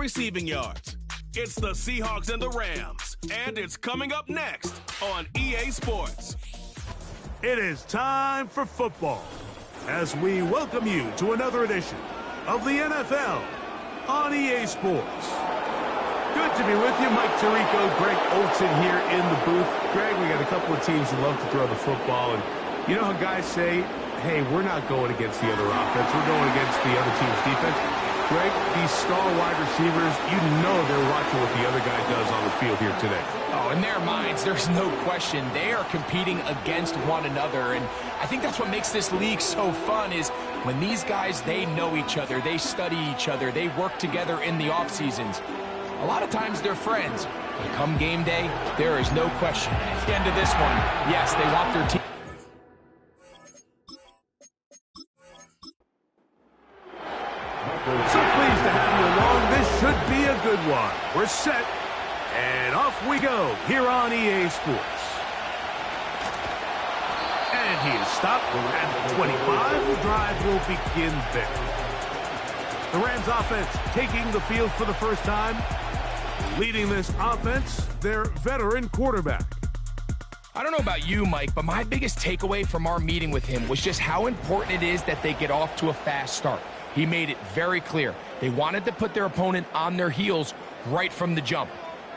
receiving yards. It's the Seahawks and the Rams, and it's coming up next on EA Sports. It is time for football as we welcome you to another edition of the NFL on EA Sports. Good to be with you. Mike Tirico, Greg Olsen here in the booth. Greg, we got a couple of teams that love to throw the football, and you know how guys say, hey, we're not going against the other offense, we're going against the other team's defense. Greg, these star wide receivers, you know they're watching what the other guy does on the field here today. Oh, in their minds, there's no question. They are competing against one another, and I think that's what makes this league so fun is when these guys, they know each other, they study each other, they work together in the off seasons. A lot of times they're friends, but come game day, there is no question. At the end of this one, yes, they want their team. So pleased to have you along. This should be a good one. We're set, and off we go here on EA Sports. And he is stopped at the 25. The drive will begin there. The Rams offense taking the field for the first time. Leading this offense, their veteran quarterback. I don't know about you, Mike, but my biggest takeaway from our meeting with him was just how important it is that they get off to a fast start. He made it very clear. They wanted to put their opponent on their heels right from the jump.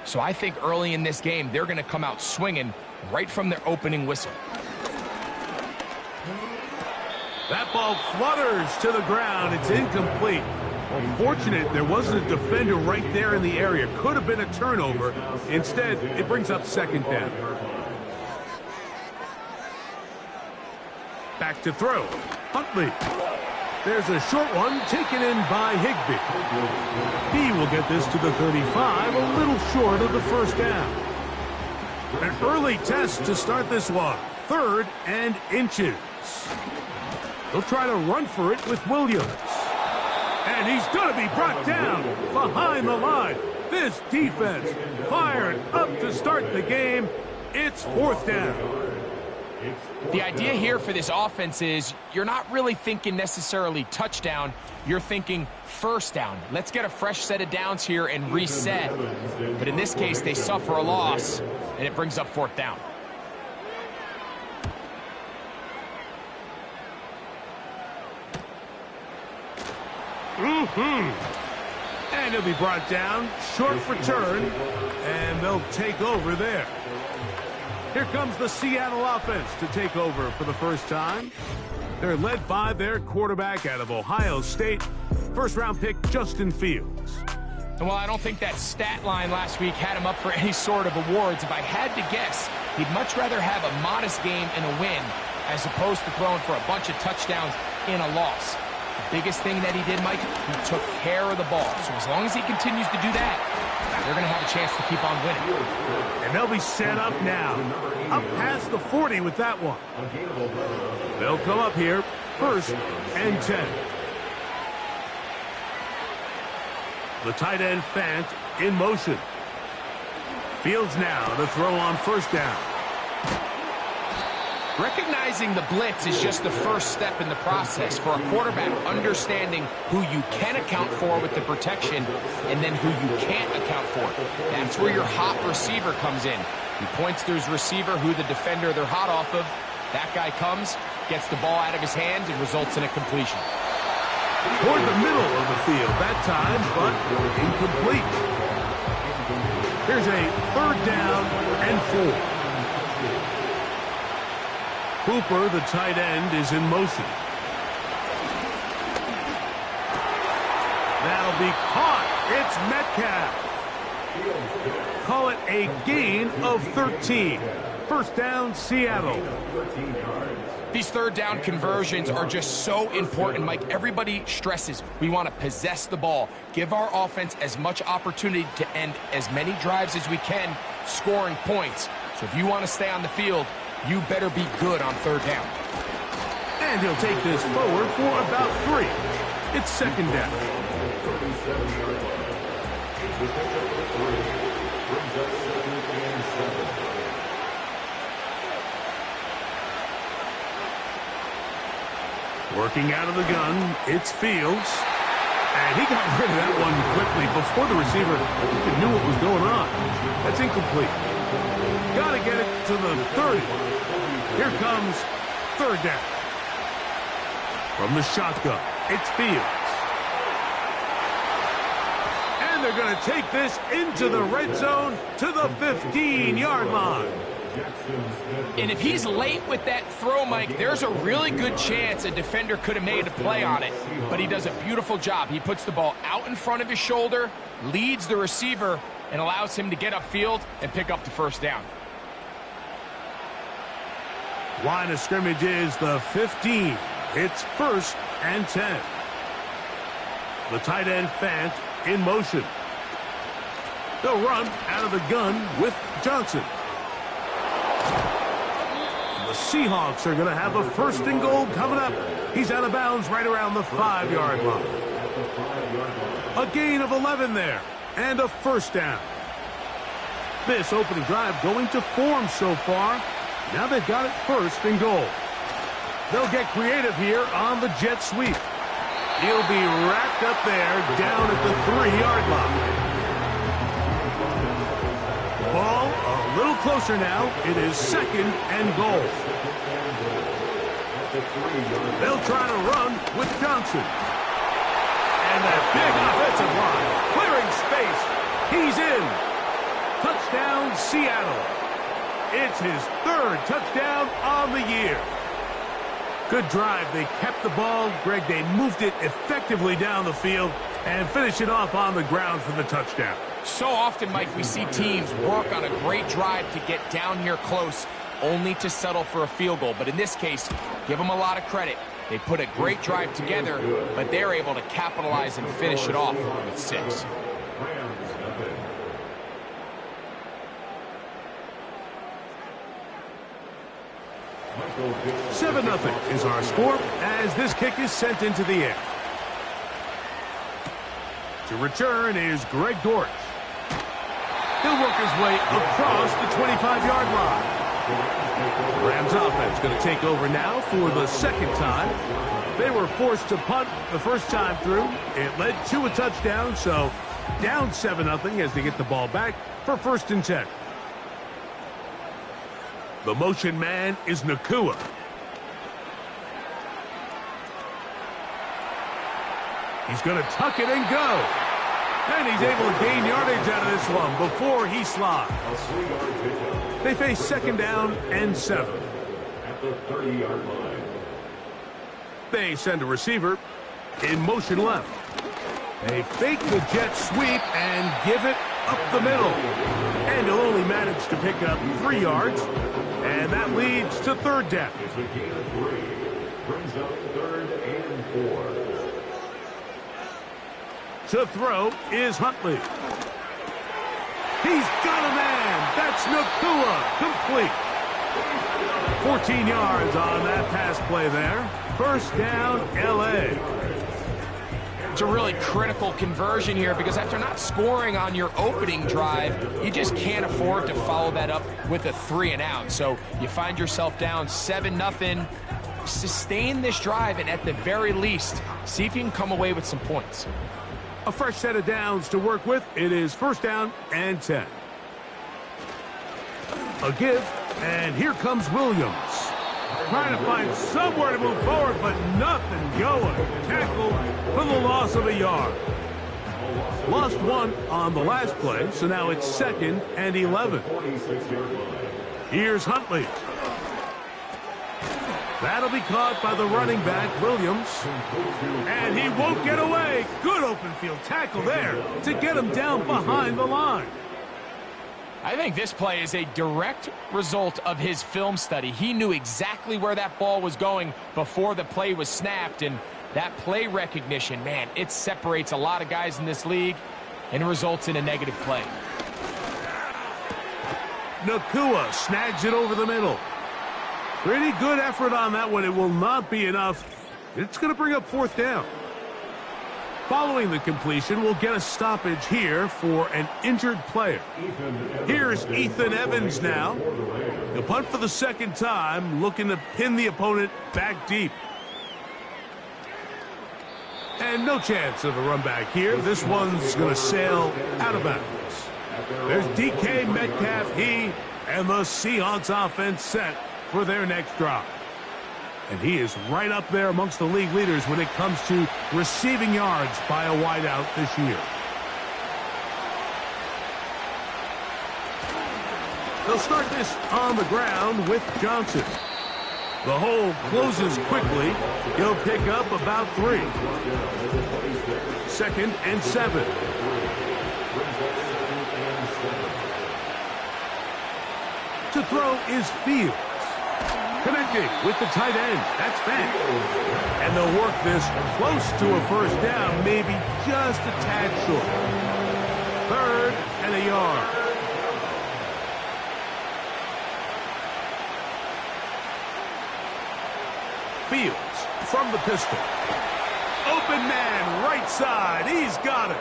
So I think early in this game, they're going to come out swinging right from their opening whistle. That ball flutters to the ground. It's incomplete. Unfortunate there wasn't a defender right there in the area. Could have been a turnover. Instead, it brings up second down. Back to throw. Huntley. There's a short one taken in by Higbee. He will get this to the 35, a little short of the first down. An early test to start this one. 3rd and inches. They'll try to run for it with Williams. And he's going to be brought down behind the line. This defense fired up to start the game. It's 4th down. The idea here for this offense is you're not really thinking necessarily touchdown. You're thinking first down. Let's get a fresh set of downs here and reset. But in this case, they suffer a loss, and it brings up 4th down. And he'll be brought down. Short return. And they'll take over there. Here comes the Seattle offense to take over for the first time. They're led by their quarterback out of Ohio State. First-round pick, Justin Fields. And while I don't think that stat line last week had him up for any sort of awards, if I had to guess, he'd much rather have a modest game and a win as opposed to throwing for a bunch of touchdowns in a loss. The biggest thing that he did, Mike, he took care of the ball. So as long as he continues to do that, they're going to have a chance to keep on winning. And they'll be set up now. Up past the 40 with that one. They'll come up here, 1st and 10. The tight end Fant in motion. Fields now to throw on 1st down. Recognizing the blitz is just the first step in the process for a quarterback understanding who you can account for with the protection and then who you can't account for. That's where your hot receiver comes in. He points to his receiver who the defender they're hot off of. That guy comes, gets the ball out of his hands, and results in a completion. Toward the middle of the field that time, but incomplete. Here's a 3rd down and 4. Cooper, the tight end, is in motion. That'll be caught. It's Metcalf. Call it a gain of 13. First down, Seattle. These 3rd down conversions are just so important, Mike. Everybody stresses we want to possess the ball, give our offense as much opportunity to end as many drives as we can, scoring points. So if you want to stay on the field, you better be good on 3rd down. And he'll take this forward for about 3. It's 2nd down. Working out of the gun, it's Fields. And he got rid of that one quickly before the receiver even knew what was going on. That's incomplete. Got to get it to the 30. Here comes third down. From the shotgun, it's Fields. And they're going to take this into the red zone to the 15-yard line. And if he's late with that throw, Mike, there's a really good chance a defender could have made a play on it. But he does a beautiful job. He puts the ball out in front of his shoulder, leads the receiver, and allows him to get upfield and pick up the first down. Line of scrimmage is the 15. It's 1st and 10. The tight end Fant in motion. They'll run out of the gun with Johnson. The Seahawks are going to have a 1st and goal coming up. He's out of bounds right around the 5-yard line. A gain of 11 there, and a first down. This opening drive going to form so far. Now they've got it 1st and goal. They'll get creative here on the jet sweep. He'll be racked up there down at the 3-yard line. Ball a little closer now. It is 2nd and goal. They'll try to run with Johnson. And that big offensive line clearing space. He's in. Touchdown, Seattle. It's his 3rd touchdown on the year. Good drive. They kept the ball. Greg, they moved it effectively down the field and finish it off on the ground for the touchdown. So often, Mike, we see teams work on a great drive to get down here close, only to settle for a field goal. But in this case, give them a lot of credit. They put a great drive together, but they're able to capitalize and finish it off with 6. Seven 0 is our score as this kick is sent into the air. To return is Greg Dortch. He'll work his way across the 25-yard line. Rams offense going to take over now for the 2nd time. They were forced to punt the first time through. It led to a touchdown, so down 7 0 as they get the ball back for 1st and 10. The motion man is Nakua. He's going to tuck it and go. And he's able to gain yardage out of this one before he slides. They face 2nd down and 7. At the 30-yard line. They send a receiver in motion left. They fake the jet sweep and give it up the middle. And he'll only manage to pick up 3 yards. And that leads to 3rd down. It's a gain of 3. Brings up 3rd and 4. To throw is Huntley. He's got a man. That's Nakua. Complete. 14 yards on that pass play there. 1st down, L.A. It's a really critical conversion here because after not scoring on your opening drive, you just can't afford to follow that up with a 3 and out. So you find yourself down 7 0. Sustain this drive and at the very least, see if you can come away with some points. A fresh set of downs to work with. It is 1st down and 10. A give, and here comes Williams. Trying to find somewhere to move forward, but nothing going. Tackled for the loss of a yard. Lost 1 on the last play, so now it's 2nd and 11. Here's Huntley. That'll be caught by the running back, Williams. And he won't get away. Good open field tackle there to get him down behind the line. I think this play is a direct result of his film study. He knew exactly where that ball was going before the play was snapped. And that play recognition, man, it separates a lot of guys in this league and results in a negative play. Nakua snags it over the middle. Pretty good effort on that one. It will not be enough. It's going to bring up 4th down. Following the completion, we'll get a stoppage here for an injured player. Here's Ethan Evans now. He'll punt for the 2nd time, looking to pin the opponent back deep. And no chance of a run back here. This one's going to sail out of bounds. There's DK Metcalf, and the Seahawks offense set for their next drive. And he is right up there amongst the league leaders when it comes to receiving yards by a wideout this year. They'll start this on the ground with Johnson. The hole closes quickly. He'll pick up about 3. 2nd and 7. To throw is Fields. Connecting with the tight end. That's Fant. And they'll work this close to a first down, maybe just a tad short. 3rd and a yard. Fields from the pistol. Open man, right side. He's got it.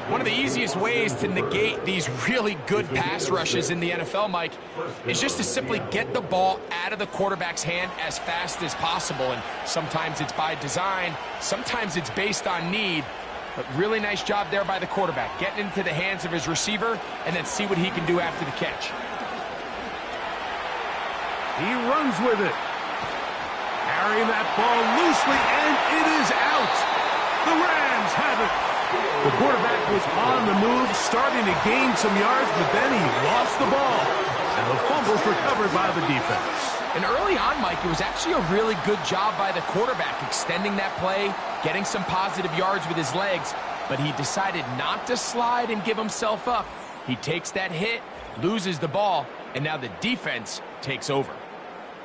One of the easiest ways to negate these really good pass rushes in the NFL, Mike, is just to simply get the ball out of the quarterback's hand as fast as possible. And sometimes it's by design, sometimes it's based on need. But really nice job there by the quarterback, getting into the hands of his receiver and then see what he can do after the catch. He runs with it. Carrying that ball loosely, and it is out. The Rams have it. The quarterback was on the move, starting to gain some yards, but then he lost the ball. And the fumble's recovered by the defense. And early on, Mike, it was actually a really good job by the quarterback, extending that play, getting some positive yards with his legs, but he decided not to slide and give himself up. He takes that hit, loses the ball, and now the defense takes over.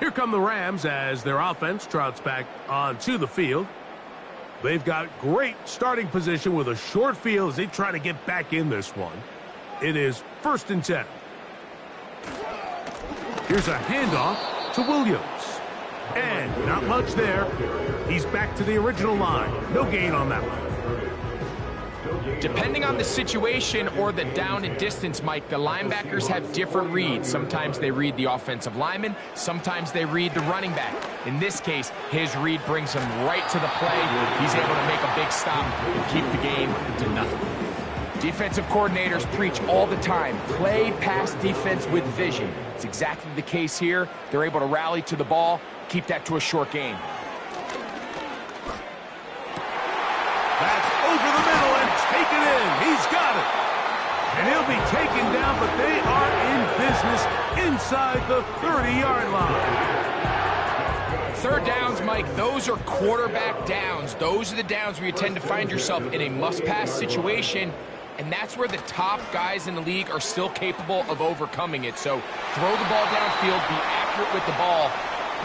Here come the Rams as their offense trots back onto the field. They've got great starting position with a short field as they try to get back in this one. It is 1st and 10. Here's a handoff to Williams. And not much there. He's back to the original line. No gain on that one. Depending on the situation or the down and distance, Mike, the linebackers have different reads. Sometimes they read the offensive lineman. Sometimes they read the running back. In this case, his read brings him right to the play. He's able to make a big stop and keep the game to nothing. Defensive coordinators preach all the time, play pass defense with vision. It's exactly the case here. They're able to rally to the ball, keep that to a short gain. That's over the middle and taken in. He's got it. And he'll be taken down, but they are in business inside the 30-yard line. 3rd downs, Mike, those are quarterback downs. Those are the downs where you tend to find yourself in a must-pass situation, and that's where the top guys in the league are still capable of overcoming it. So throw the ball downfield, be accurate with the ball.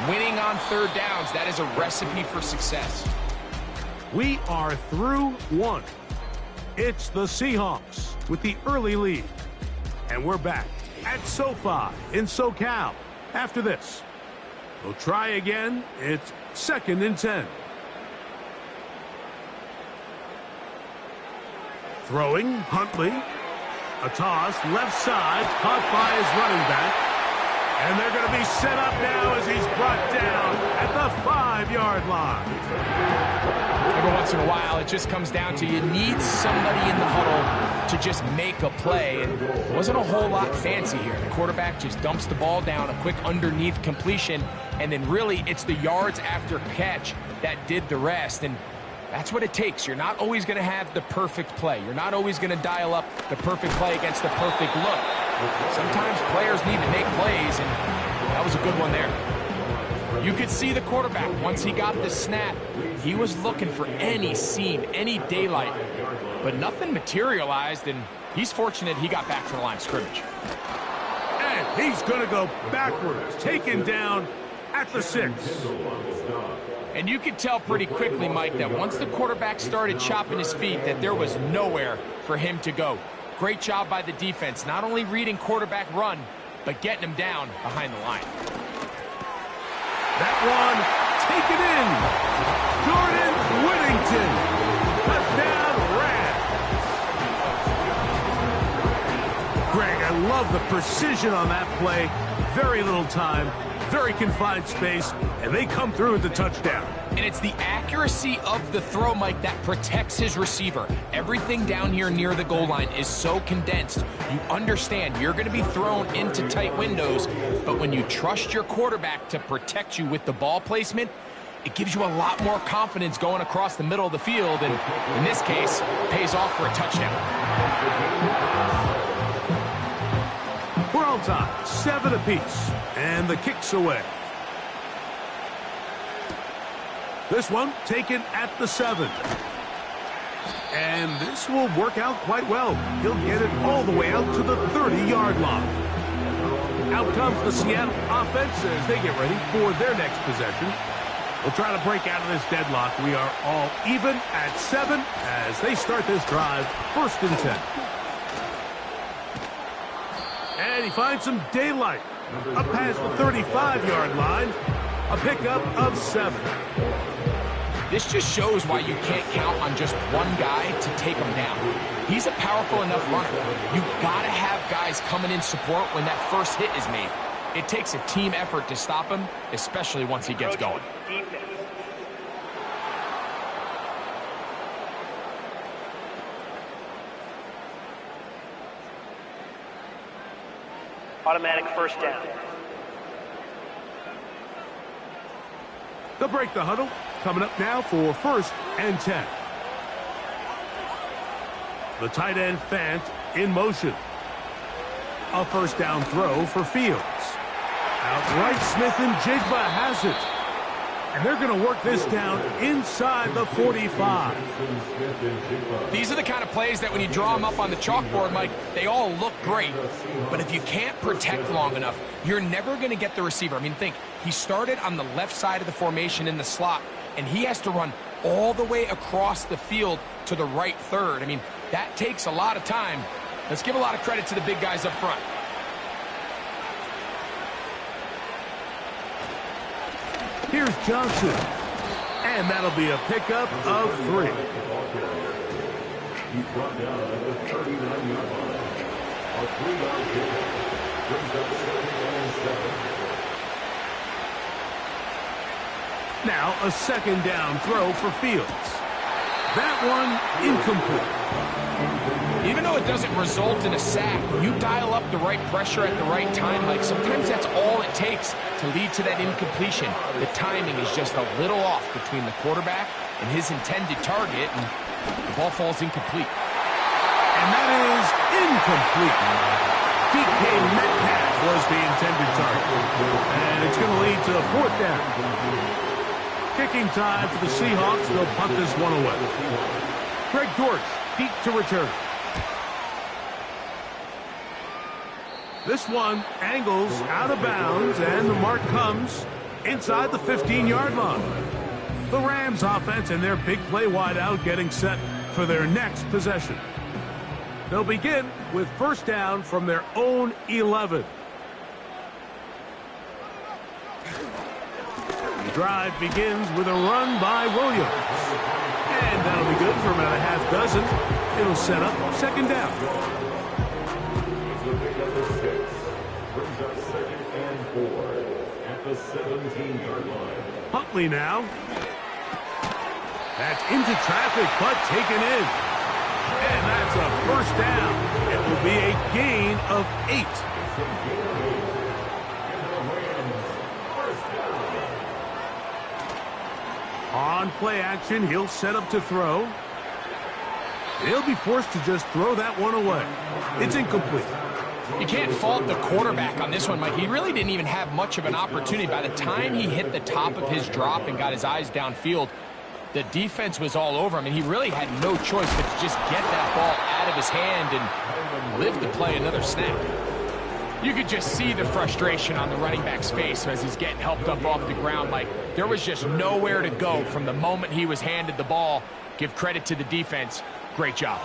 Winning on 3rd downs, that is a recipe for success. We are through 1. It's the Seahawks with the early lead. And we're back at SoFi in SoCal after this. We'll try again. It's 2nd and 10. Throwing, Huntley. A toss, left side, caught by his running back. And they're going to be set up now as he's brought down at the 5-yard line. Every once in a while, it just comes down to you need somebody in the huddle to just make a play. And it wasn't a whole lot fancy here. The quarterback just dumps the ball down, a quick underneath completion, and then really it's the yards after catch that did the rest. And that's what it takes. You're not always going to have the perfect play. You're not always going to dial up the perfect play against the perfect look. Sometimes players need to make plays, and that was a good one there. You could see the quarterback, once he got the snap, he was looking for any seam, any daylight, but nothing materialized, and he's fortunate he got back to the line of scrimmage. And he's going to go backwards, taken down at the 6. And you could tell pretty quickly, Mike, that once the quarterback started chopping his feet, that there was nowhere for him to go. Great job by the defense, not only reading quarterback run, but getting him down behind the line. That one taken in. Jordan Whittington. Touchdown, Rams. Greg, I love the precision on that play. Very little time, very confined space, and they come through with the touchdown. And it's the accuracy of the throw, Mike, that protects his receiver. Everything down here near the goal line is so condensed. You understand you're going to be thrown into tight windows, but when you trust your quarterback to protect you with the ball placement, it gives you a lot more confidence going across the middle of the field, and in this case, pays off for a touchdown. We're all tied, 7 apiece, and the kick's away. This one taken at the 7. And this will work out quite well. He'll get it all the way out to the 30-yard line. Out comes the Seattle offense as they get ready for their next possession. We'll try to break out of this deadlock. We are all even at 7 as they start this drive, 1st and 10. And he finds some daylight. Up past the 35-yard line. A pickup of 7. This just shows why you can't count on just one guy to take him down. He's a powerful enough runner. You've got to have guys coming in support when that first hit is made. It takes a team effort to stop him, especially once he gets going. Automatic first down. They'll break the huddle. Coming up now for 1st and 10. The tight end Fant in motion. A 1st down throw for Fields. Outright Smith and Jigba has it. And they're going to work this down inside the 45. These are the kind of plays that when you draw them up on the chalkboard, Mike, they all look great. But if you can't protect long enough, you're never going to get the receiver. I mean, think, he started on the left side of the formation in the slot, and he has to run all the way across the field to the right third. I mean, that takes a lot of time. Let's give a lot of credit to the big guys up front. Here's Johnson. And that'll be a pickup of 3. He's brought down at the 39-yard line. A 3-yard pickup brings up 2nd and 7. Now a 2nd down throw for Fields. That one incomplete. Even though it doesn't result in a sack, when you dial up the right pressure at the right time, like sometimes that's all it takes to lead to that incompletion. The timing is just a little off between the quarterback and his intended target, and the ball falls incomplete. And that is incomplete. DK Metcalf was the intended target. And it's going to lead to a 4th down. Kicking time for the Seahawks. They'll punt this one away. Greg Dortch, deep to return. This one angles out of bounds, and the mark comes inside the 15-yard line. The Rams offense and their big play wideout getting set for their next possession. They'll begin with 1st down from their own 11. The drive begins with a run by Williams. And that'll be good for about a half dozen. It'll set up 2nd down. Brings up 2nd and 4 at the 17-yard line. Huntley now. That's into traffic, but taken in. And that's a 1st down. It will be a gain of 8. On play action, he'll set up to throw. He'll be forced to just throw that one away. It's incomplete. You can't fault the quarterback on this one, Mike. He really didn't even have much of an opportunity. By the time he hit the top of his drop and got his eyes downfield, the defense was all over him, and he really had no choice but to just get that ball out of his hand and live to play another snap. You could just see the frustration on the running back's face as he's getting helped up off the ground. Like, there was just nowhere to go from the moment he was handed the ball. Give credit to the defense. Great job.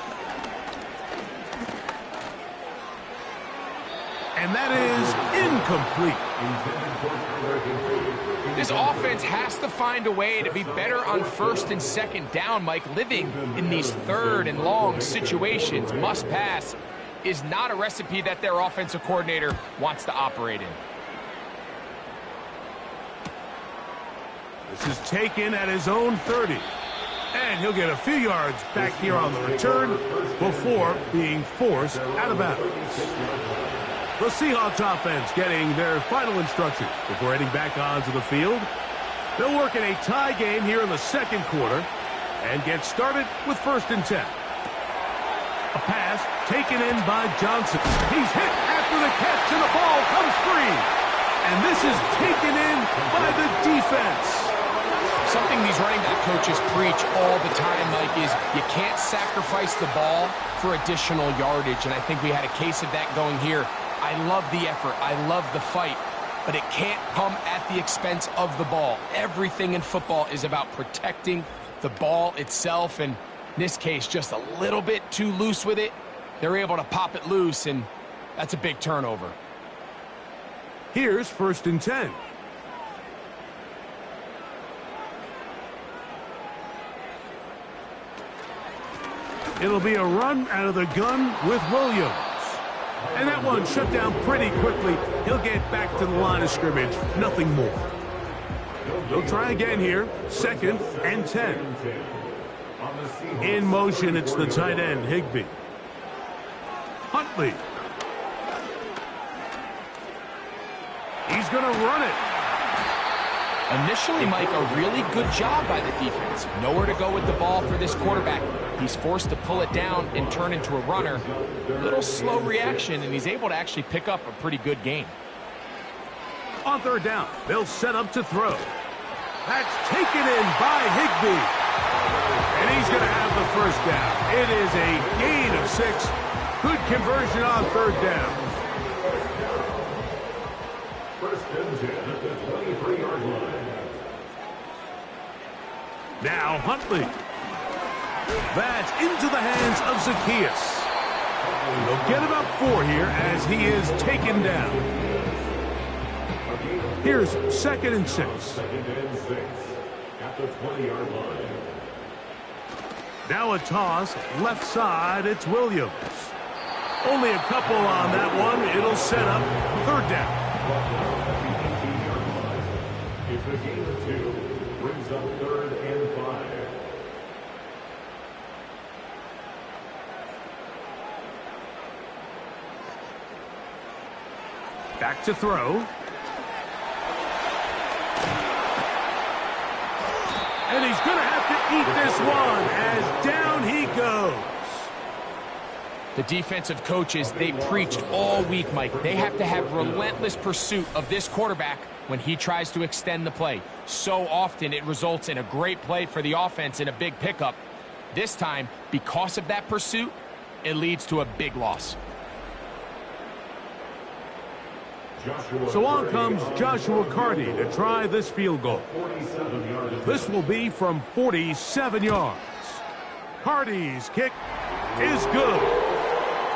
And that is incomplete. This offense has to find a way to be better on 1st and 2nd down, Mike. Living in these 3rd and long situations, must pass, is not a recipe that their offensive coordinator wants to operate in. This is taken at his own 30. And he'll get a few yards back here on the return before being forced out of bounds. The Seahawks offense getting their final instructions before heading back onto the field. They'll work in a tie game here in the second quarter and get started with 1st and 10. A pass taken in by Johnson. He's hit after the catch and the ball comes free. And this is taken in by the defense. Something these running back coaches preach all the time, Mike, is you can't sacrifice the ball for additional yardage. And I think we had a case of that going here. I love the effort. I love the fight. But it can't come at the expense of the ball. Everything in football is about protecting the ball itself. And in this case, just a little bit too loose with it. They're able to pop it loose, and that's a big turnover. Here's 1st and 10. It'll be a run out of the gun with Williams. And that one shut down pretty quickly. He'll get back to the line of scrimmage. Nothing more. They'll try again here. 2nd and 10. In motion, it's the tight end, Higbee. Huntley. He's going to run it. Initially, Mike, a really good job by the defense. Nowhere to go with the ball for this quarterback. He's forced to pull it down and turn into a runner. A little slow reaction, and he's able to actually pick up a pretty good gain. On 3rd down, they'll set up to throw. That's taken in by Higbee. And he's going to have the 1st down. It is a gain of 6. Good conversion on 3rd down. 1st and 10 at the 23-yard line. Now Huntley. That's into the hands of Zacchaeus. And they'll get about 4 here as he is taken down. Here's 2nd and 6. 2nd and 6 at the 20-yard line. Now a toss, left side, it's Williams. Only a couple on that one. It'll set up 3rd down. It's a gain of 2. Brings up 3rd and 5. Back to throw. And he's going to have to eat this one as down he goes. The defensive coaches, they preached all week, Mike. They have to have relentless pursuit of this quarterback when he tries to extend the play. So often it results in a great play for the offense and a big pickup. This time, because of that pursuit, it leads to a big loss. So on comes Joshua Carty to try this field goal. This will be from 47 yards. Carty's kick is good.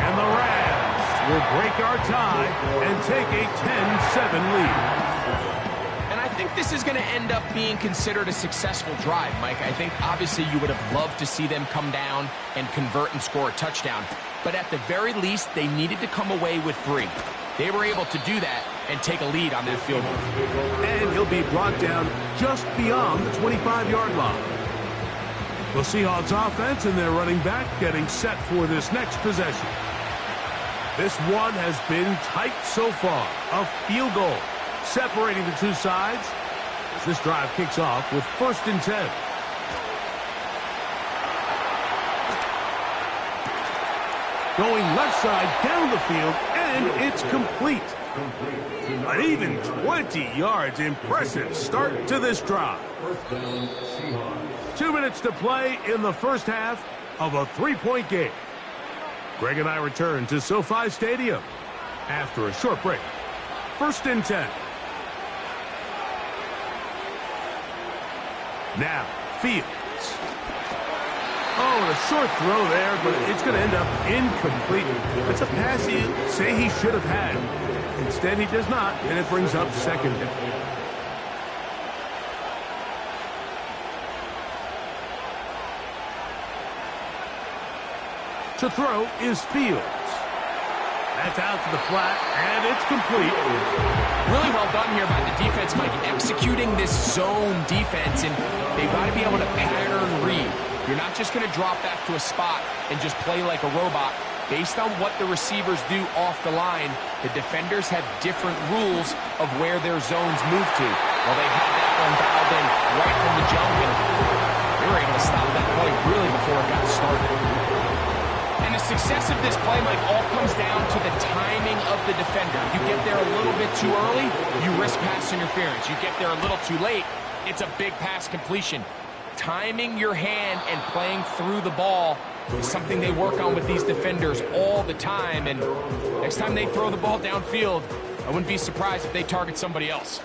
And the Rams will break our tie and take a 10-7 lead. And I think this is going to end up being considered a successful drive, Mike. I think obviously you would have loved to see them come down and convert and score a touchdown. But at the very least, they needed to come away with 3. They were able to do that and take a lead on that field goal. And he'll be brought down just beyond the 25-yard line. The Seahawks offense and their running back getting set for this next possession. This one has been tight so far. A field goal separating the two sides as this drive kicks off with 1st and 10. Going left side down the field, and it's complete. An even 20 yards. Impressive start to this drive. 2 minutes to play in the first half of a 3-point game. Greg and I return to SoFi Stadium after a short break. 1st and 10. Now, Fields. Oh, a short throw there, but it's going to end up incomplete. It's a pass he'd say he should have had. Instead, he does not, and it brings up 2nd down. To throw is Fields. That's out to the flat, and it's complete. Really well done here by the defense, Mike, executing this zone defense, and they've got to be able to pattern read. You're not just going to drop back to a spot and just play like a robot. Based on what the receivers do off the line, the defenders have different rules of where their zones move to. Well, they had that one dialed in right from the jump, and they were able to stop that play really before it got started. And the success of this play, Mike, all comes down to the timing of the defender. You get there a little bit too early, you risk pass interference. You get there a little too late, it's a big pass completion. Timing your hand and playing through the ball is something they work on with these defenders all the time. And next time they throw the ball downfield, I wouldn't be surprised if they target somebody else.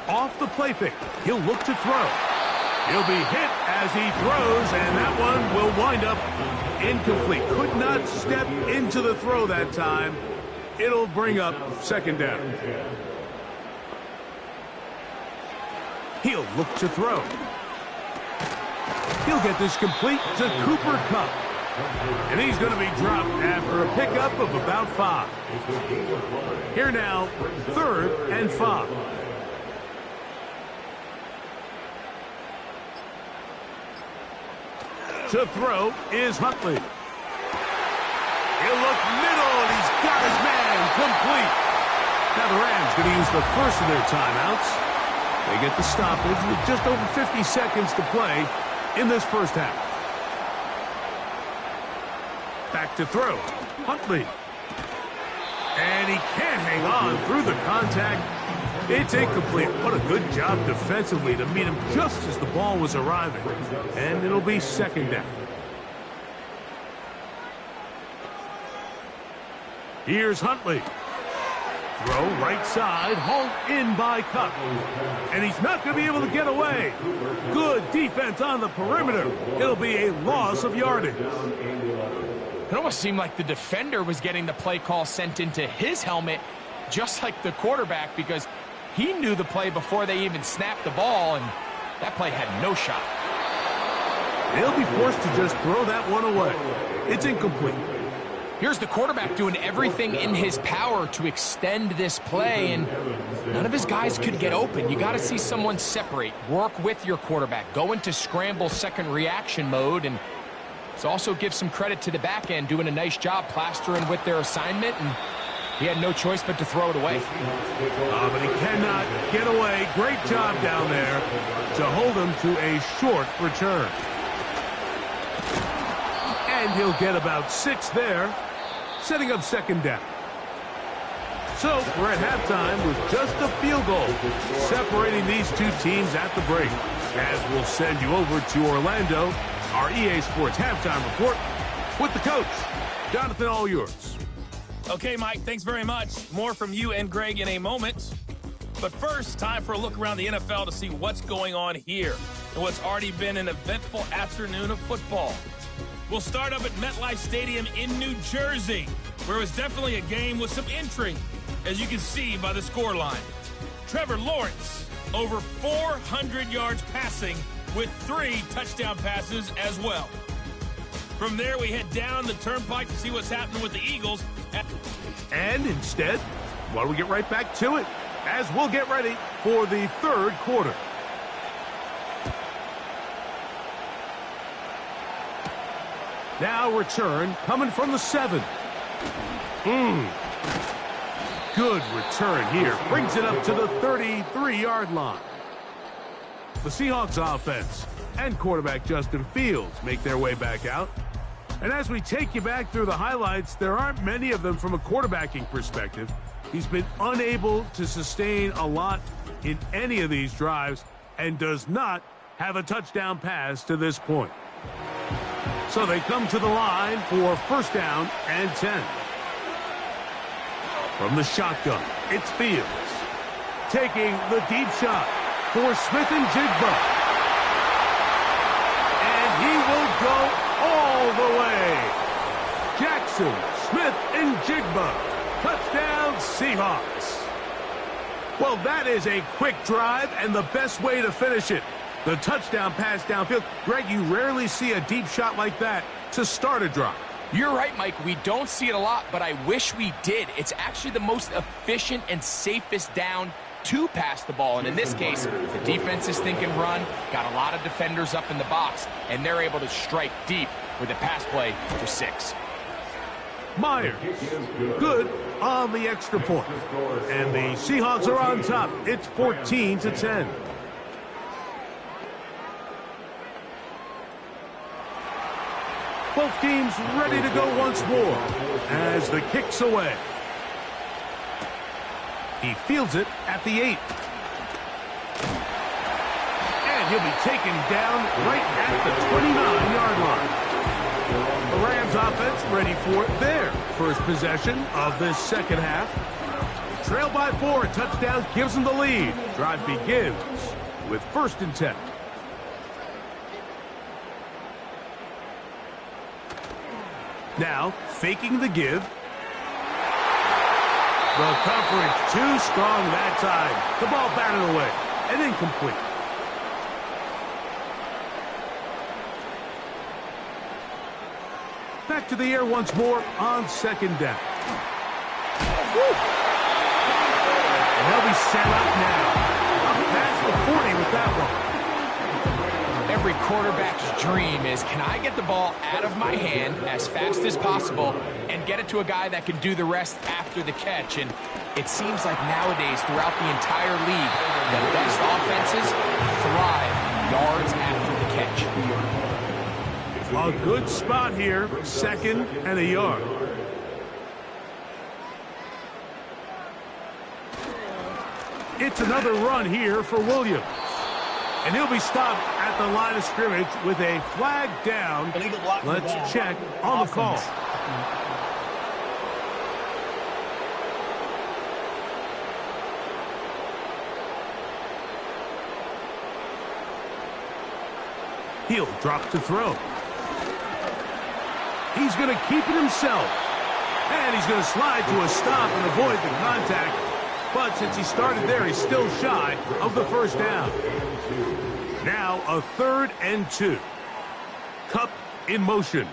Off the play fake, he'll look to throw. He'll be hit as he throws, and that one will wind up incomplete. Could not step into the throw that time. It'll bring up second down. He'll look to throw. He'll get this complete to Cooper Kupp. And he's going to be dropped after a pickup of about 5. Here now, 3rd and 5. To throw is Huntley. He'll look middle, and he's got his man complete. Now the Rams going to use the first of their timeouts. They get the stoppage with just over 50 seconds to play in this first half. Back to throw. Huntley. And he can't hang on through the contact. It's incomplete. What a good job defensively to meet him just as the ball was arriving. And it'll be second down. Here's Huntley. Throw right side, hauled in by Kupp. And he's not going to be able to get away. Good defense on the perimeter. It'll be a loss of yardage. It almost seemed like the defender was getting the play call sent into his helmet, just like the quarterback, because he knew the play before they even snapped the ball, and that play had no shot. They'll be forced to just throw that one away. It's incomplete. Here's the quarterback doing everything in his power to extend this play, and none of his guys could get open. You got to see someone separate, work with your quarterback, go into scramble second reaction mode, and let's also give some credit to the back end doing a nice job plastering with their assignment, and he had no choice but to throw it away. But he cannot get away. Great job down there to hold him to a short return. And he'll get about 6 there, setting up second down. So we're at halftime with just a field goal separating these two teams at the break. As we'll send you over to Orlando, our EA Sports halftime report with the coach. Jonathan, all yours. Okay, Mike, thanks very much. More from you and Greg in a moment. But first, time for a look around the NFL to see what's going on here and what's already been an eventful afternoon of football. We'll start up at MetLife Stadium in New Jersey, where it was definitely a game with some intrigue, as you can see by the scoreline. Trevor Lawrence, over 400 yards passing with 3 touchdown passes as well. From there, we head down the turnpike to see what's happening with the Eagles. And instead, why don't we get right back to it, as we'll get ready for the third quarter. Now return coming from the 7. Good return here. Brings it up to the 33-yard line. The Seahawks offense and quarterback Justin Fields make their way back out. And as we take you back through the highlights, there aren't many of them from a quarterbacking perspective. He's been unable to sustain a lot in any of these drives and does not have a touchdown pass to this point. So they come to the line for first down and 10. From the shotgun, it's Fields. Taking the deep shot for Smith and Jigba. And he will go all the way. Jackson, Smith, and Jigba. Touchdown, Seahawks. Well, that is a quick drive and the best way to finish it. The touchdown pass downfield. Greg, you rarely see a deep shot like that to start a drive. You're right, Mike. We don't see it a lot, but I wish we did. It's actually the most efficient and safest down to pass the ball. And in this case, the defense is thinking run, got a lot of defenders up in the box, and they're able to strike deep with a pass play for 6. Myers, good on the extra point. And the Seahawks are on top. It's 14-10. Both teams ready to go once more as the kick's away. He fields it at the 8. And he'll be taken down right at the 29-yard line. The Rams offense ready for it there. First possession of this second half. Trail by 4. A touchdown gives them the lead. Drive begins with 1st and 10. Now, faking the give. The coverage too strong that time. The ball batted away and incomplete. Back to the air once more on 2nd down. Woo! And they'll be set up now. Up past the 40 with that one. Every quarterback's dream is, can I get the ball out of my hand as fast as possible and get it to a guy that can do the rest after the catch? And it seems like nowadays, throughout the entire league, the best offenses thrive yards after the catch. A good spot here, 2nd and a yard. It's another run here for Williams. And he'll be stopped at the line of scrimmage with a flag down. Let's check on the call. He'll drop to throw. He's going to keep it himself. And he's going to slide to a stop and avoid the contact. But since he started there, he's still shy of the 1st down. Now a 3rd and 2. Cup in motion.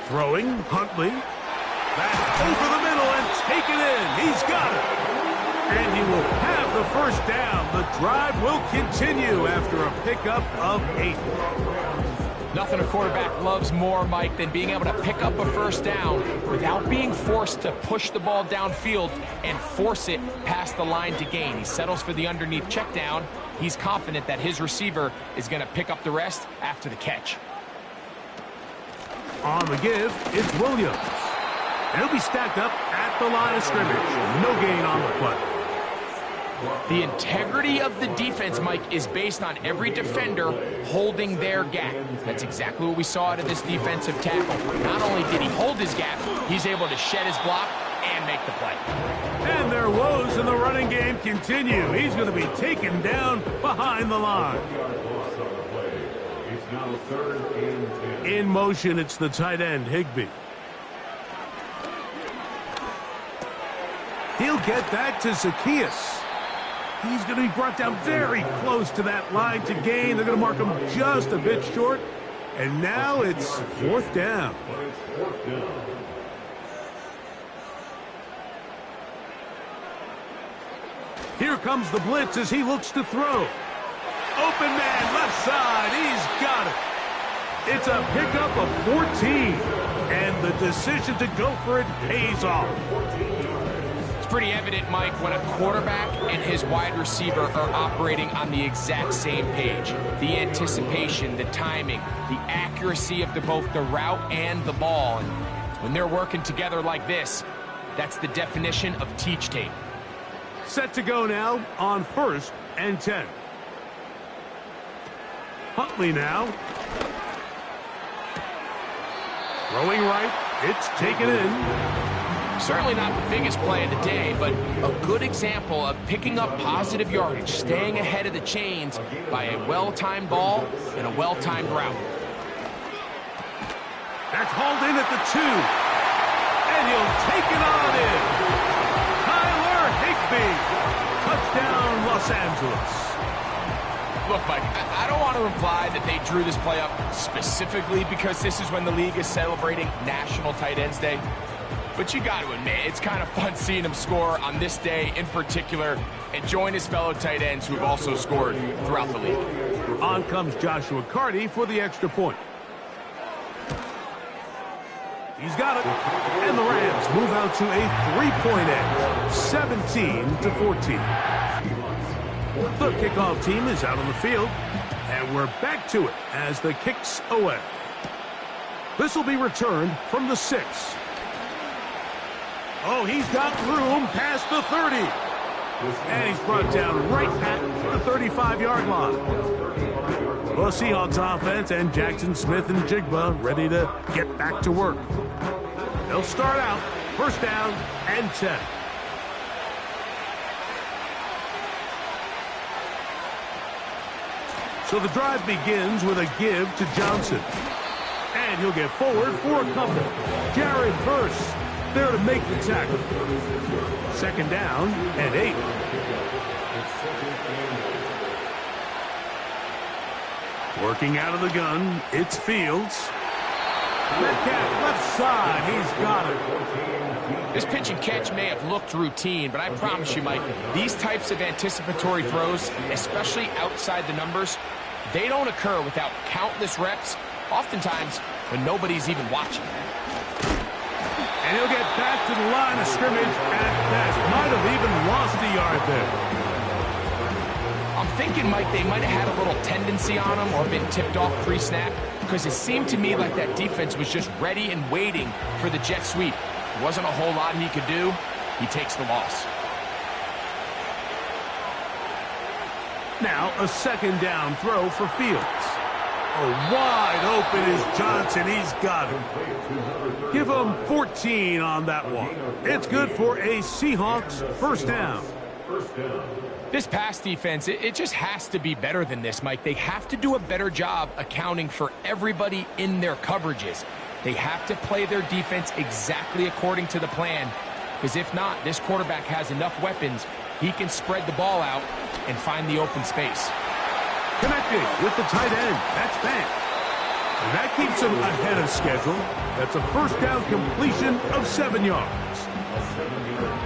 Throwing, Huntley. Back over the middle and taken in. He's got it. And he will have the 1st down. The drive will continue after a pickup of 8. Nothing a quarterback loves more, Mike, than being able to pick up a 1st down without being forced to push the ball downfield and force it past the line to gain. He settles for the underneath check down. He's confident that his receiver is going to pick up the rest after the catch. On the give, it's Williams. And he'll be stacked up at the line of scrimmage. No gain on the play. The integrity of the defense, Mike, is based on every defender holding their gap. That's exactly what we saw out of this defensive tackle. Not only did he hold his gap, he's able to shed his block and make the play. And their woes in the running game continue. He's going to be taken down behind the line. It's now 3rd and 10. In motion, it's the tight end, Higbee. He'll get that to Zacchaeus. He's going to be brought down very close to that line to gain. They're going to mark him just a bit short. And now it's 4th down. Here comes the blitz as he looks to throw. Open man, left side. He's got it. It's a pickup of 14. And the decision to go for it pays off. It's pretty evident, Mike, when a quarterback and his wide receiver are operating on the exact same page. The anticipation, the timing, the accuracy of both the route and the ball. And when they're working together like this, that's the definition of teach tape. Set to go now on 1st and 10. Huntley now. Throwing right. It's taken in. Certainly not the biggest play of the day, but a good example of picking up positive yardage, staying ahead of the chains by a well-timed ball and a well-timed route. That's hauled in at the 2. And he'll take it on in. Tyler Higbee. Touchdown, Los Los Angeles. Look, Mike, I don't want to imply that they drew this play up specifically because this is when the league is celebrating National Tight Ends Day. But you got to admit, it's kind of fun seeing him score on this day in particular and join his fellow tight ends who have also scored throughout the league. On comes Joshua Carty for the extra point. He's got it. And the Rams move out to a 3-point edge, 17-14. The kickoff team is out on the field, and we're back to it as the kick's away. This will be returned from the 6. Oh, he's got room past the 30. And he's brought down right at the 35-yard line. The Seahawks offense and Jackson Smith and Jigba ready to get back to work. They'll start out first down and 10. So the drive begins with a give to Johnson. And he'll get forward for a couple. Jared Verse there to make the tackle. Second down and 8. Working out of the gun, it's Fields. Metcalf left side, he's got it. This pitch and catch may have looked routine, but I promise you, Mike, these types of anticipatory throws, especially outside the numbers, they don't occur without countless reps, oftentimes when nobody's even watching. And he'll get back to the line of scrimmage at best. Might have even lost a yard there. I'm thinking, Mike, they might have had a little tendency on him or been tipped off pre-snap because it seemed to me like that defense was just ready and waiting for the jet sweep. There wasn't a whole lot he could do. He takes the loss. Now a second down throw for Fields. Oh, wide open is Johnson. He's got it. Give him 14 on that one. It's good for a Seahawks first down. This pass defense, it just has to be better than this, Mike. They have to do a better job accounting for everybody in their coverages. They have to play their defense exactly according to the plan, because if not, this quarterback has enough weapons. He can spread the ball out and find the open space. Connecting with the tight end. That's Bank. And that keeps him ahead of schedule. That's a first down completion of 7 yards.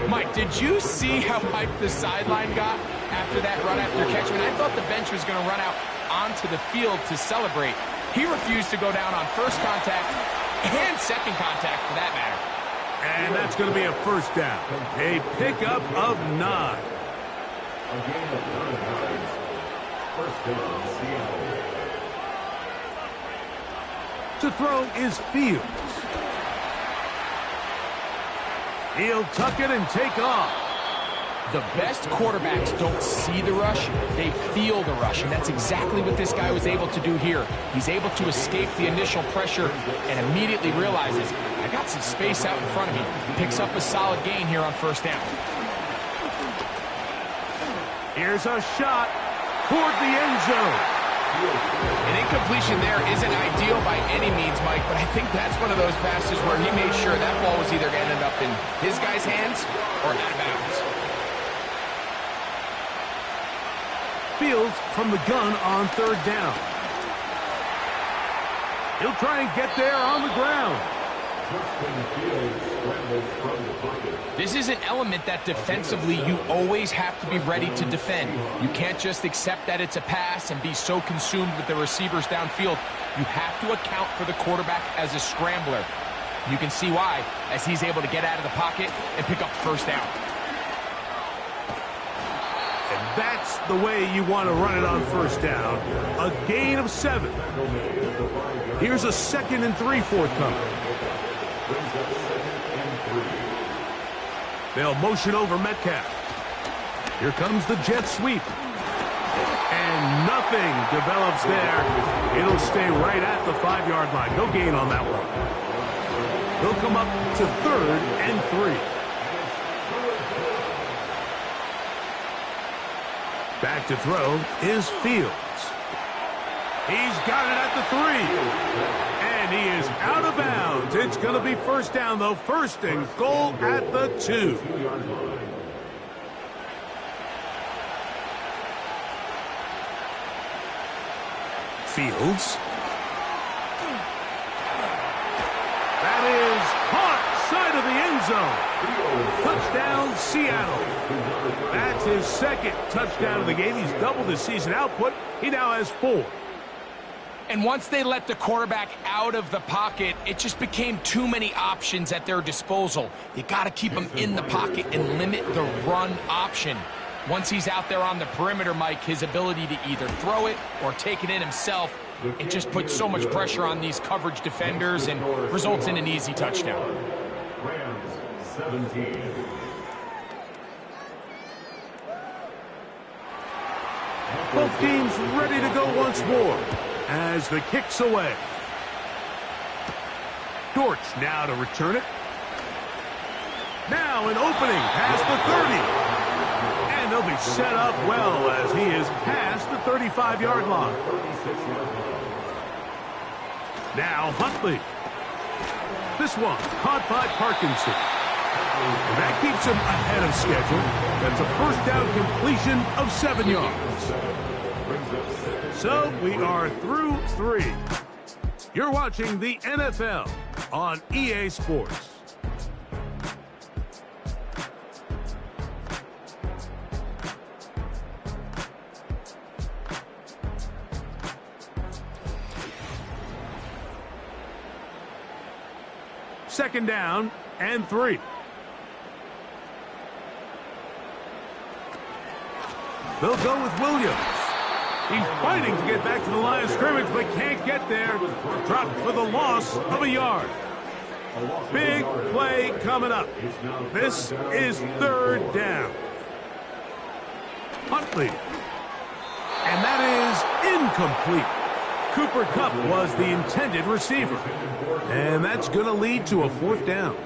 Mike, did you see how hyped the sideline got after that run after catch? I mean, I thought the bench was going to run out onto the field to celebrate. He refused to go down on first contact and second contact for that matter. And that's going to be a first down. A pickup of 9. A gain of 9 yards. First down, Seattle. To throw is Fields. He'll tuck it and take off. The best quarterbacks don't see the rush, they feel the rush, and that's exactly what this guy was able to do here. He's able to escape the initial pressure and immediately realizes, I got some space out in front of me. Picks up a solid gain here on first down. Here's a shot toward the end zone. An incompletion there isn't ideal by any means, Mike, but I think that's one of those passes where he made sure that ball was either going to end up in his guy's hands or out of bounds. Fields from the gun on third down. He'll try and get there on the ground. This is an element that defensively you always have to be ready to defend. You can't just accept that it's a pass and be so consumed with the receivers downfield. You have to account for the quarterback as a scrambler. You can see why, as he's able to get out of the pocket and pick up first down. And that's the way you want to run it on first down. A gain of 7. Here's a 2nd and 3 forthcoming. They'll motion over Metcalf. Here comes the jet sweep. And nothing develops there. It'll stay right at the 5-yard line. No gain on that one. They'll come up to 3rd and 3. Back to throw is Fields. He's got it at the 3. And he is out of bounds. It's going to be first down, though. First and goal at the 2. Fields. That is caught side of the end zone. Touchdown, Seattle. That's his second touchdown of the game. He's doubled his season output. He now has 4. And once they let the quarterback out of the pocket, it just became too many options at their disposal. You got to keep him in the pocket and limit the run option. Once he's out there on the perimeter, Mike, his ability to either throw it or take it in himself, it just puts so much pressure on these coverage defenders and results in an easy touchdown. Rams 17. Both teams ready to go once more as the kick's away. Dortch now to return it. Now an opening past the 30. And they'll be set up well as he is past the 35-yard line. Now Huntley. This one caught by Parkinson. And that keeps him ahead of schedule. That's a first down completion of 7 yards. So we are through 3. You're watching the NFL on EA Sports. Second down and 3. They'll go with Williams. He's fighting to get back to the line of scrimmage, but can't get there. Dropped for the loss of a yard. Big play coming up. This is 3rd down. Huntley. And that is incomplete. Cooper Kupp was the intended receiver. And that's going to lead to a 4th down.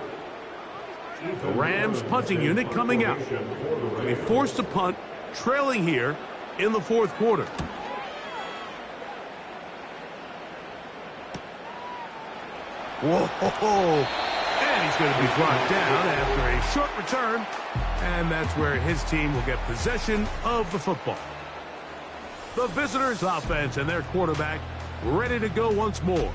The Rams punting unit coming out. They forced a punt, trailing here in the 4th quarter. Whoa! And he's going to be brought down after a short return. And that's where his team will get possession of the football. The visitors' offense and their quarterback ready to go once more.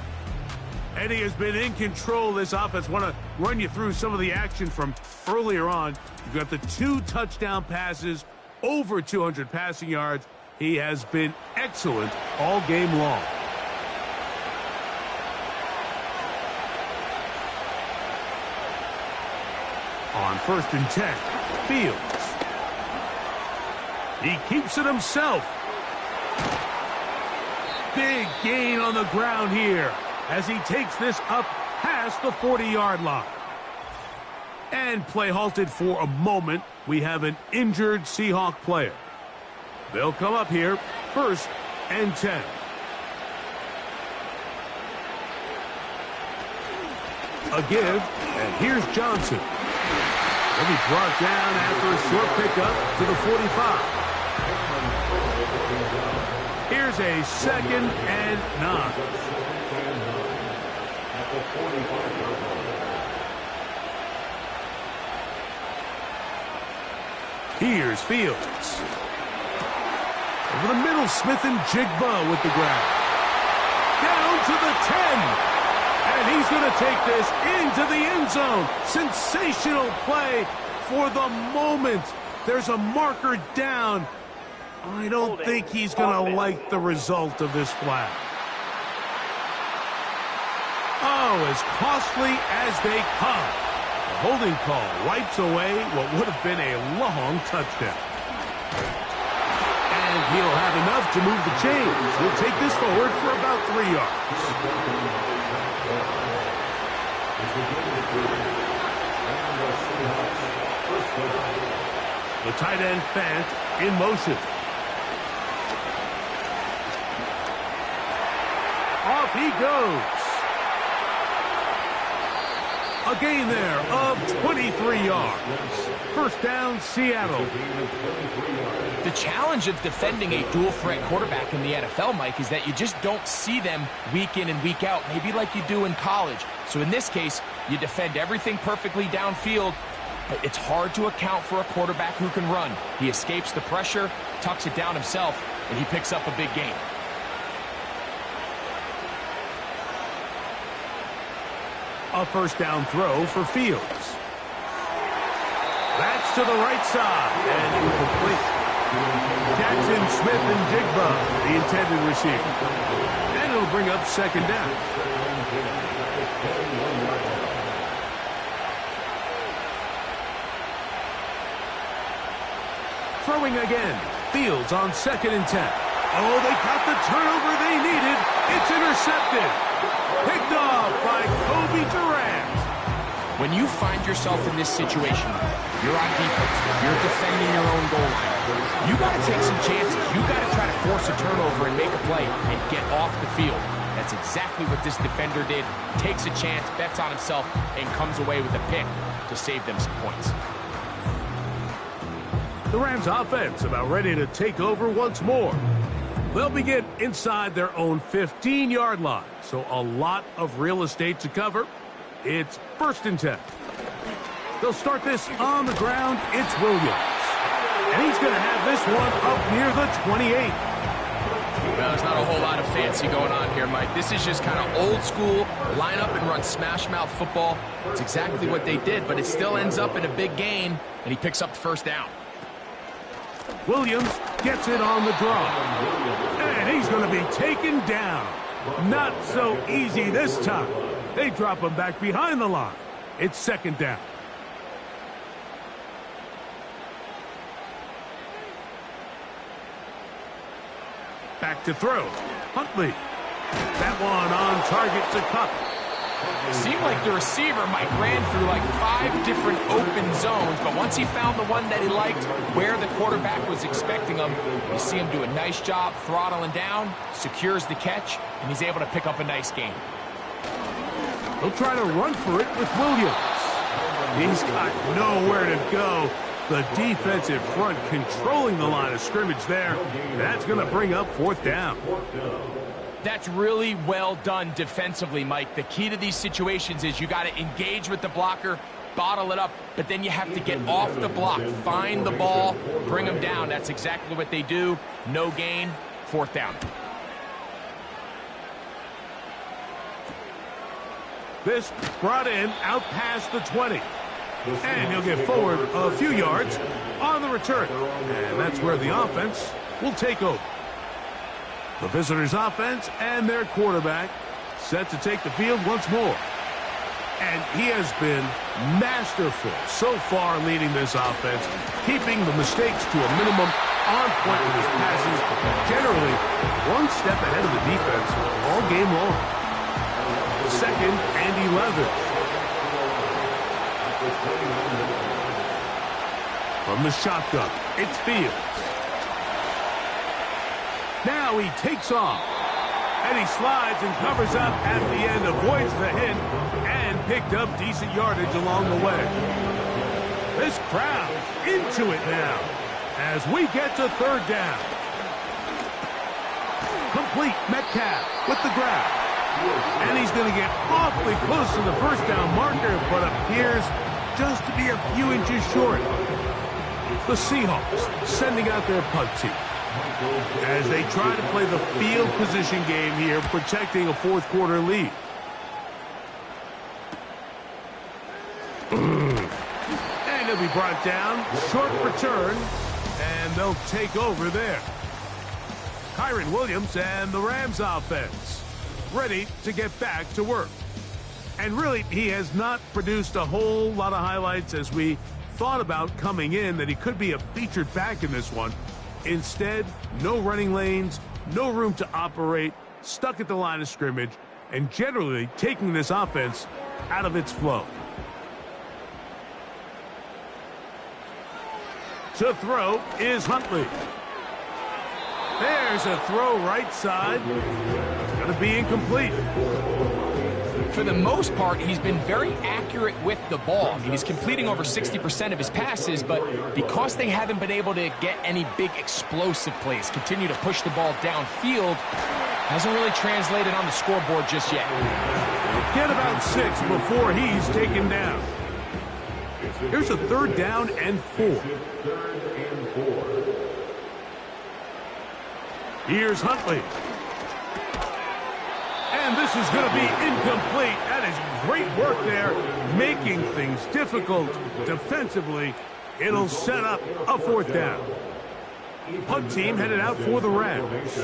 Eddie has been in control of this offense. Want to run you through some of the action from earlier on. You've got the 2 touchdown passes, over 200 passing yards. He has been excellent all game long. On 1st and 10, Fields. He keeps it himself. Big gain on the ground here as he takes this up past the 40-yard line. And play halted for a moment. We have an injured Seahawk player. They'll come up here, 1st and 10. A give, and here's Johnson. He'll be brought down after a short pickup to the 45. Here's a 2nd and 9. Here's Fields. Over the middle, Smith and Jigba with the grab. Down to the 10. And he's going to take this into the end zone. Sensational play for the moment. There's a marker down. I don't think he's going to like the result of this flag. Oh, as costly as they come. The holding call wipes away what would have been a long touchdown. And he'll have enough to move the chains. He'll take this forward for about 3 yards. The tight end Fant in motion. Off he goes. A gain there of 23 yards. 1st down, Seattle. The challenge of defending a dual-threat quarterback in the NFL, Mike, is that you just don't see them week in and week out, maybe like you do in college. So in this case, you defend everything perfectly downfield, but it's hard to account for a quarterback who can run. He escapes the pressure, tucks it down himself, and he picks up a big gain. A first down throw for Fields. That's to the right side and incomplete. Jackson, Smith, and Jigba, the intended receiver. And it'll bring up second down. Throwing again. Fields on 2nd and 10. Oh, they got the turnover they needed. It's intercepted. Picked off by Kobe Durant. When you find yourself in this situation, you're on defense, you're defending your own goal line. You got to take some chances. You got to try to force a turnover and make a play and get off the field. That's exactly what this defender did. Takes a chance, bets on himself, and comes away with a pick to save them some points. The Rams offense about ready to take over once more. They'll begin inside their own 15-yard line, so a lot of real estate to cover. It's 1st and 10. They'll start this on the ground. It's Williams. And he's going to have this one up near the 28. Well, there's not a whole lot of fancy going on here, Mike. This is just kind of old school, line up and run smash mouth football. It's exactly what they did, but it still ends up in a big gain, and he picks up the first down. Williams gets it on the draw. And he's going to be taken down. Not so easy this time. They drop him back behind the line. It's 2nd down. Back to throw. Huntley. That one on target to Cup. It seemed like the receiver, Mike, ran through like 5 different open zones, but once he found the one that he liked, where the quarterback was expecting him, you see him do a nice job throttling down, secures the catch, and he's able to pick up a nice gain. He'll try to run for it with Williams. He's got nowhere to go. The defensive front controlling the line of scrimmage there. That's going to bring up 4th down. That's really well done defensively, Mike. The key to these situations is you got to engage with the blocker, bottle it up, but then you have to get off the block, find the ball, bring them down. That's exactly what they do. No gain, 4th down. This brought in out past the 20. And he'll get forward a few yards on the return. And that's where the offense will take over. The visitors' offense and their quarterback set to take the field once more. And he has been masterful so far leading this offense, keeping the mistakes to a minimum, on point with his passes, generally one step ahead of the defense all game long. 2nd and 11. From the shotgun, it's Fields. Now he takes off. And he slides and covers up at the end, avoids the hit, and picked up decent yardage along the way. This crowd into it now as we get to 3rd down. Complete. Metcalf with the grab. And he's going to get awfully close to the 1st down marker, but appears just to be a few inches short. The Seahawks sending out their punt team as they try to play the field position game here, protecting a 4th quarter lead. And he'll be brought down. Short return, and they'll take over there. Kyron Williams and the Rams offense ready to get back to work. And really, he has not produced a whole lot of highlights as we thought about coming in, that he could be a featured back in this one. Instead, no running lanes, no room to operate, stuck at the line of scrimmage, and generally taking this offense out of its flow. To throw is Huntley. There's a throw right side. It's going to be incomplete. For the most part, he's been very accurate with the ball. I mean, he's completing over 60% of his passes, but because they haven't been able to get any big explosive plays, continue to push the ball downfield, hasn't really translated on the scoreboard just yet. Get about 6 before he's taken down. Here's a 3rd down and 4. Here's Huntley. And this this is going to be incomplete. That is great work there, making things difficult defensively. It'll set up a fourth down. Punt team headed out for the Rams.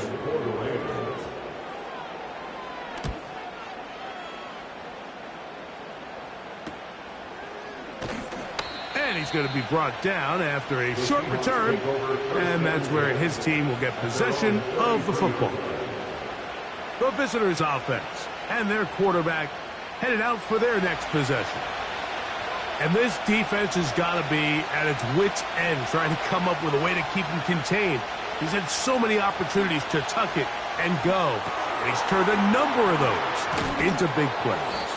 And he's going to be brought down after a short return. And that's where his team will get possession of the football. The visitors' offense and their quarterback headed out for their next possession. And this defense has got to be at its wits' end, trying to come up with a way to keep him contained. He's had so many opportunities to tuck it and go, and he's turned a number of those into big plays.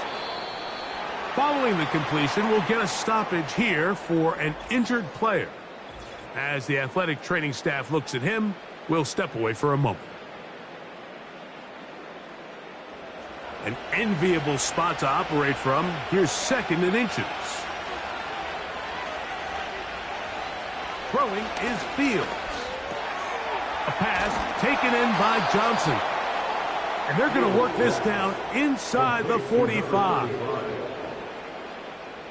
Following the completion, we'll get a stoppage here for an injured player. As the athletic training staff looks at him, we'll step away for a moment. An enviable spot to operate from. Here's 2nd and inches. Throwing is Fields. A pass taken in by Johnson. And they're going to work this down inside the 45.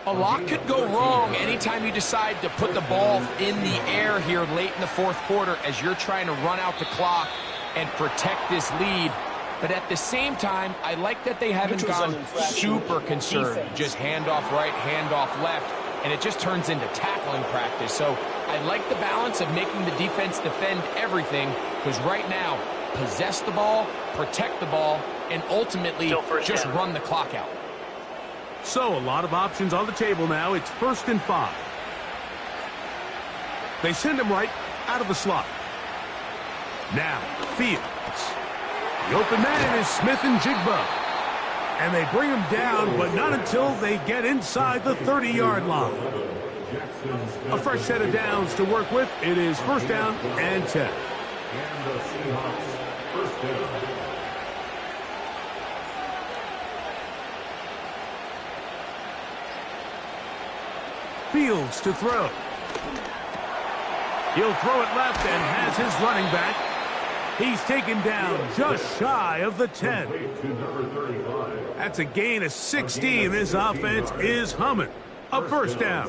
A lot could go wrong anytime you decide to put the ball in the air here late in the fourth quarter as you're trying to run out the clock and protect this lead. But at the same time, I like that they haven't gone super conservative. Just handoff right, handoff left, and it just turns into tackling practice. So I like the balance of making the defense defend everything, because right now, possess the ball, protect the ball, and ultimately just run the clock out. So a lot of options on the table now. It's 1st and 5. They send him right out of the slot. Now, Fields. The open man is Smith and Jigba. And they bring him down, but not until they get inside the 30-yard line. A fresh set of downs to work with. It is 1st down and 10. And the Seahawks, 1st down. Fields to throw. He'll throw it left and has his running back. He's taken down just shy of the 10. That's a gain of 16. This offense is humming. A 1st down.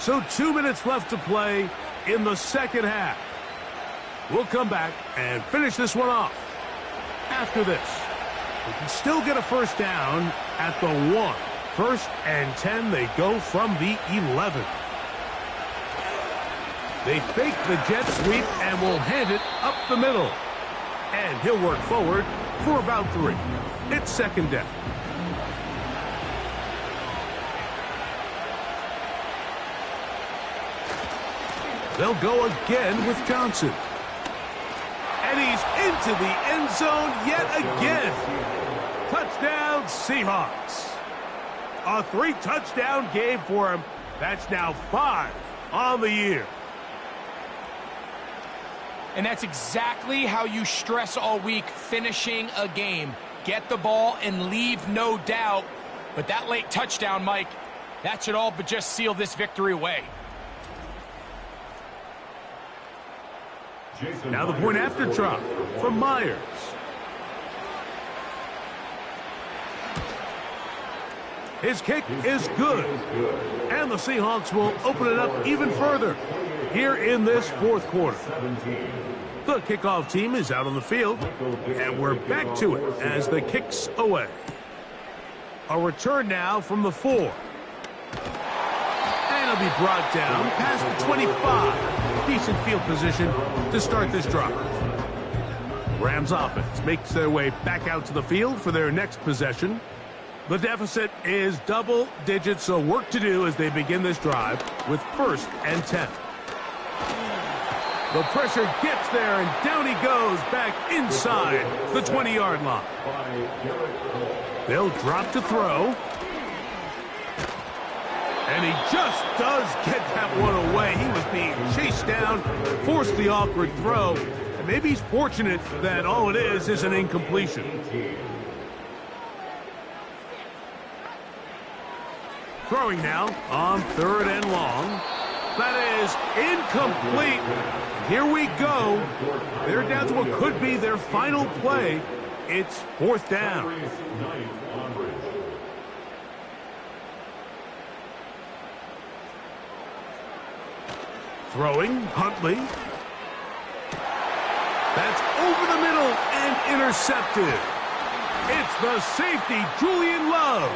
So 2 minutes left to play in the 2nd half. We'll come back and finish this one off. After this, we can still get a 1st down at the 1. 1st and 10, they go from the 11. They fake the jet sweep and will hand it up the middle. And he'll work forward for about 3. It's 2nd down. They'll go again with Johnson. And he's into the end zone yet again. Touchdown, Seahawks. A 3-touchdown game for him. That's now 5 on the year. And that's exactly how you stress all week, finishing a game. Get the ball and leave no doubt. But that late touchdown, Mike, that should all but just seal this victory away. Now the point after drop from Myers. His kick is good. And the Seahawks will open it up even further here in this 4th quarter. The kickoff team is out on the field, and we're back to it as the kick's away. A return now from the 4. And it'll be brought down past the 25. Decent field position to start this drive. Rams offense makes their way back out to the field for their next possession. The deficit is double digits, so work to do as they begin this drive with 1st and 10. The pressure gets there, and down he goes back inside the 20-yard line. They'll drop to throw. And he just does get that one away. He was being chased down, forced the awkward throw. And maybe he's fortunate that all it is an incompletion. Throwing now on 3rd and long. That is incomplete. Here we go. They're down to what could be their final play. It's 4th down. Throwing, Huntley. That's over the middle and intercepted. It's the safety, Julian Love.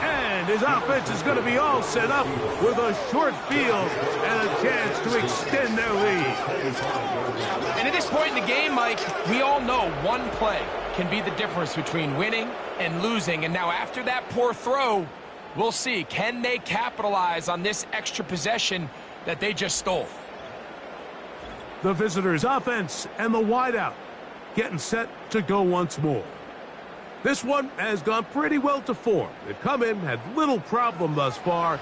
And his offense is going to be all set up with a short field and a chance to extend their lead. And at this point in the game, Mike, we all know one play can be the difference between winning and losing. And now after that poor throw, we'll see, can they capitalize on this extra possession that they just stole? The visitors' offense and the wideout getting set to go once more. This one has gone pretty well to form. They've come in, had little problem thus far,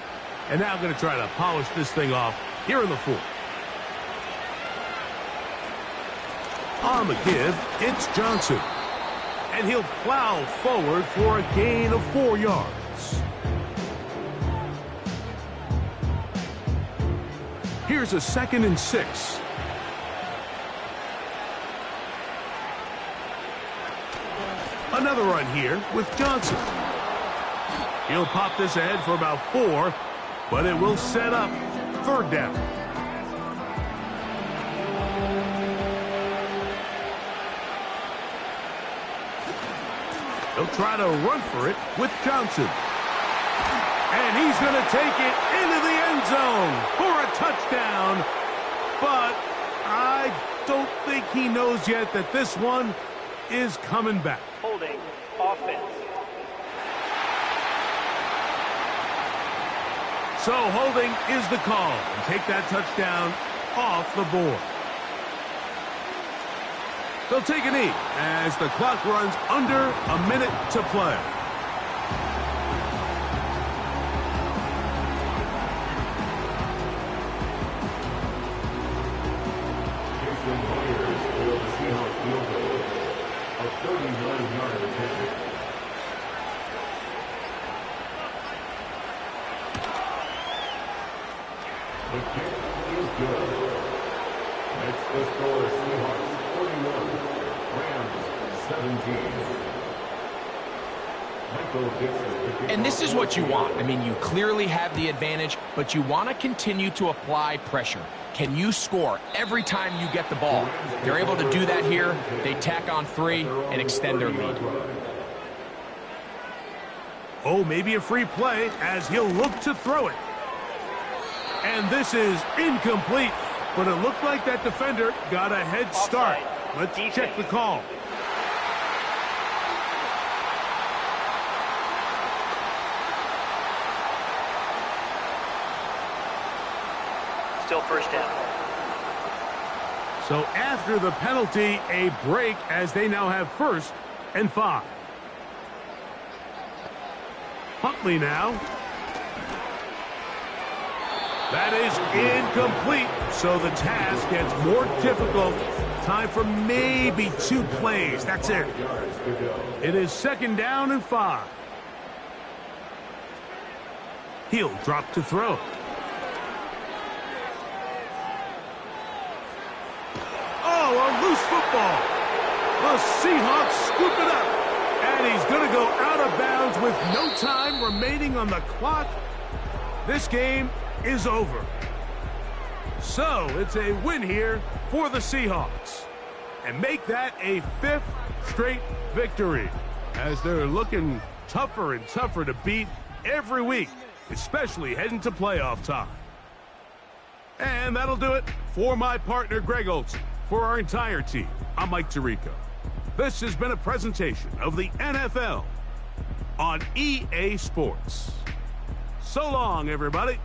and now going to try to polish this thing off here in the 4th. On the give, it's Johnson. And he'll plow forward for a gain of 4 yards. Here's a 2nd and 6. Another run here with Johnson. He'll pop this ahead for about 4, but it will set up 3rd down. He'll try to run for it with Johnson. And he's going to take it into the end zone for a touchdown. But I don't think he knows yet that this one is coming back. Holding offense. So holding is the call. And take that touchdown off the board. They'll take a knee as the clock runs under a minute to play. The kick is good. Next, the score, Seahawks 41, Rams 17. And this is what you want. I mean, you clearly have the advantage, but you want to continue to apply pressure. Can you score every time you get the ball? They're able to do that here. They tack on 3 and extend their lead. Oh, maybe a free play as he'll look to throw it. And this is incomplete, but it looked like that defender got a head start. Let's check the call. Still 1st down. So after the penalty, a break as they now have 1st and 5. Huntley now. That is incomplete, so the task gets more difficult. Time for maybe 2 plays. That's it. It is 2nd down and 5. He'll drop to throw. Oh, a loose football. The Seahawks scoop it up. And he's going to go out of bounds with no time remaining on the clock. This game is over. So it's a win here for the Seahawks. And make that a 5th straight victory as they're looking tougher and tougher to beat every week, especially heading to playoff time. And that'll do it for my partner, Greg Olson. For our entire team, I'm Mike Tirico. This has been a presentation of the NFL on EA Sports. So long, everybody.